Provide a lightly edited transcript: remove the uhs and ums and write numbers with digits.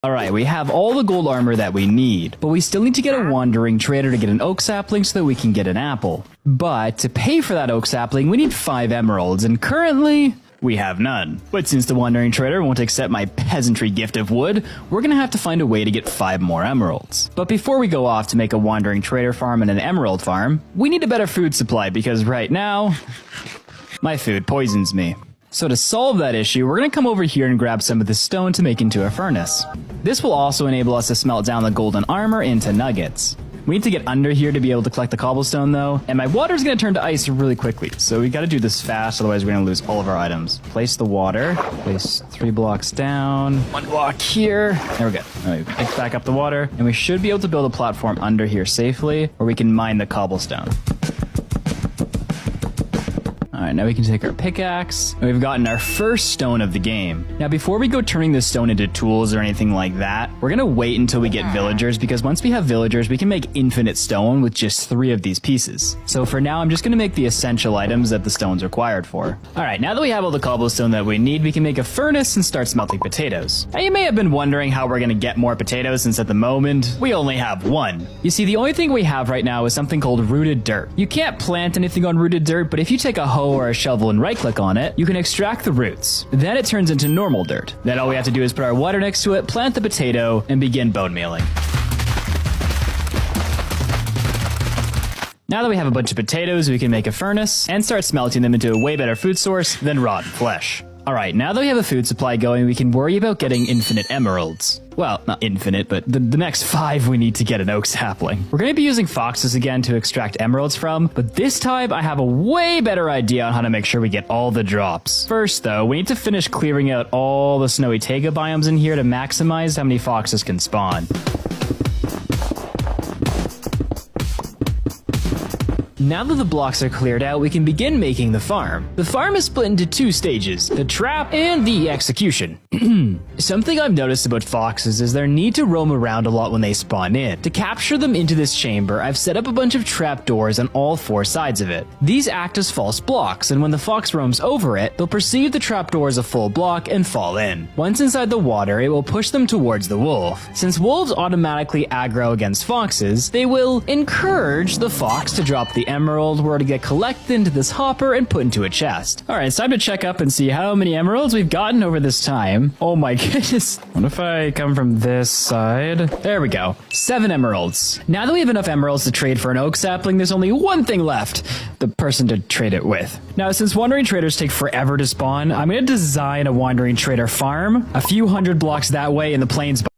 Alright, we have all the gold armor that we need, but we still need to get a wandering trader to get an oak sapling so that we can get an apple. But to pay for that oak sapling, we need 5 emeralds, and currently, we have none. But since the wandering trader won't accept my peasantry gift of wood, we're gonna have to find a way to get 5 more emeralds. But before we go off to make a wandering trader farm and an emerald farm, we need a better food supply because right now, my food poisons me. So to solve that issue, we're going to come over here and grab some of this stone to make into a furnace. This will also enable us to smelt down the golden armor into nuggets. We need to get under here to be able to collect the cobblestone though, and my water is going to turn to ice really quickly, so we got to do this fast, otherwise we're going to lose all of our items. Place the water, place 3 blocks down, 1 block here, there we go. Right, pick back up the water, and we should be able to build a platform under here safely, where we can mine the cobblestone. Alright, now we can take our pickaxe, and we've gotten our first stone of the game. Now before we go turning this stone into tools or anything like that, we're gonna wait until we get villagers, because once we have villagers, we can make infinite stone with just 3 of these pieces. So for now, I'm just gonna make the essential items that the stone's required for. Alright, now that we have all the cobblestone that we need, we can make a furnace and start smelting potatoes. Now you may have been wondering how we're gonna get more potatoes, since at the moment, we only have 1. You see, the only thing we have right now is something called rooted dirt. You can't plant anything on rooted dirt, but if you take a hoe or a shovel and right click on it, you can extract the roots. Then it turns into normal dirt. Then all we have to do is put our water next to it, plant the potato, and begin bone mealing. Now that we have a bunch of potatoes, we can make a furnace and start smelting them into a way better food source than rotten flesh. Alright, now that we have a food supply going, we can worry about getting infinite emeralds. Well, not infinite, but the next 5 we need to get an oak sapling. We're going to be using foxes again to extract emeralds from, but this time I have a way better idea on how to make sure we get all the drops. First though, we need to finish clearing out all the snowy taiga biomes in here to maximize how many foxes can spawn. Now that the blocks are cleared out, we can begin making the farm. The farm is split into 2 stages, the trap and the execution. Something I've noticed about foxes is their need to roam around a lot when they spawn in. To capture them into this chamber, I've set up a bunch of trap doors on all 4 sides of it. These act as false blocks, and when the fox roams over it, they'll perceive the trap door as a full block and fall in. Once inside the water, it will push them towards the wolf. Since wolves automatically aggro against foxes, they will encourage the fox to drop the emerald where to get collected into this hopper and put into a chest. Alright, it's time to check up and see how many emeralds we've gotten over this time. Oh my goodness. What if I come from this side? There we go. 7 emeralds. Now that we have enough emeralds to trade for an oak sapling, there's only one thing left. The person to trade it with. Now, since wandering traders take forever to spawn, I'm going to design a wandering trader farm a few hundred blocks that way in the plains